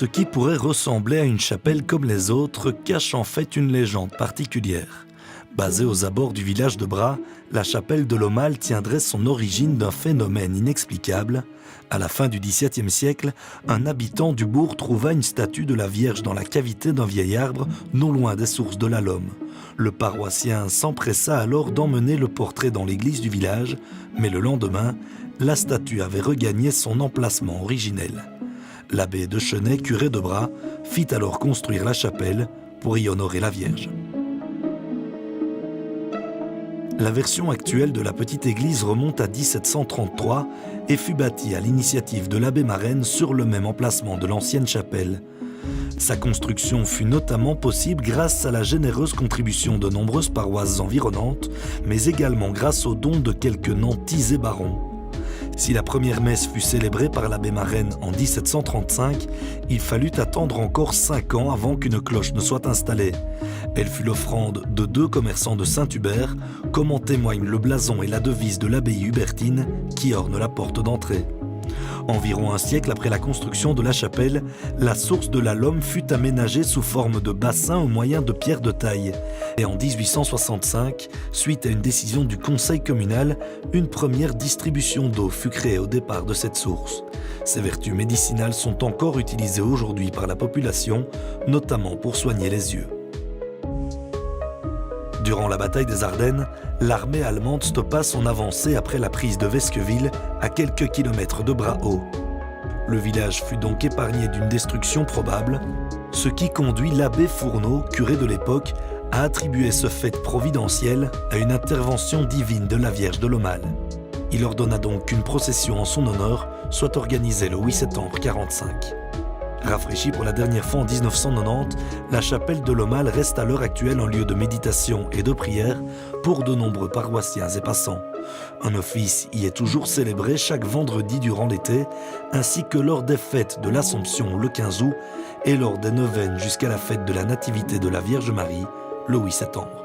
Ce qui pourrait ressembler à une chapelle comme les autres cache en fait une légende particulière. Basée aux abords du village de Bras, la chapelle de l'Aumale tiendrait son origine d'un phénomène inexplicable. À la fin du XVIIe siècle, un habitant du bourg trouva une statue de la Vierge dans la cavité d'un vieil arbre, non loin des sources de la Lomme. Le paroissien s'empressa alors d'emmener le portrait dans l'église du village, mais le lendemain, la statue avait regagné son emplacement originel. L'abbé de Chenay, curé de Bras, fit alors construire la chapelle pour y honorer la Vierge. La version actuelle de la petite église remonte à 1733 et fut bâtie à l'initiative de l'abbé Marraine sur le même emplacement de l'ancienne chapelle. Sa construction fut notamment possible grâce à la généreuse contribution de nombreuses paroisses environnantes, mais également grâce aux dons de quelques nantis et barons. Si la première messe fut célébrée par l'abbé Marraine en 1735, il fallut attendre encore 5 ans avant qu'une cloche ne soit installée. Elle fut l'offrande de 2 commerçants de Saint-Hubert, comme en témoignent le blason et la devise de l'abbaye hubertine qui ornent la porte d'entrée. Environ un siècle après la construction de la chapelle, la source de la Lomme fut aménagée sous forme de bassin au moyen de pierres de taille. Et en 1865, suite à une décision du conseil communal, une première distribution d'eau fut créée au départ de cette source. Ses vertus médicinales sont encore utilisées aujourd'hui par la population, notamment pour soigner les yeux. Durant la bataille des Ardennes, l'armée allemande stoppa son avancée après la prise de Wesqueville, à quelques kilomètres de Bras-Haut. Le village fut donc épargné d'une destruction probable, ce qui conduit l'abbé Fourneau, curé de l'époque, à attribuer ce fait providentiel à une intervention divine de la Vierge de l'Aumale. Il ordonna donc qu'une procession en son honneur soit organisée le 8 septembre 1945. Rafraîchie pour la dernière fois en 1990, la chapelle de l'Aumale reste à l'heure actuelle un lieu de méditation et de prière pour de nombreux paroissiens et passants. Un office y est toujours célébré chaque vendredi durant l'été, ainsi que lors des fêtes de l'Assomption le 15 août et lors des neuvaines jusqu'à la fête de la Nativité de la Vierge Marie le 8 septembre.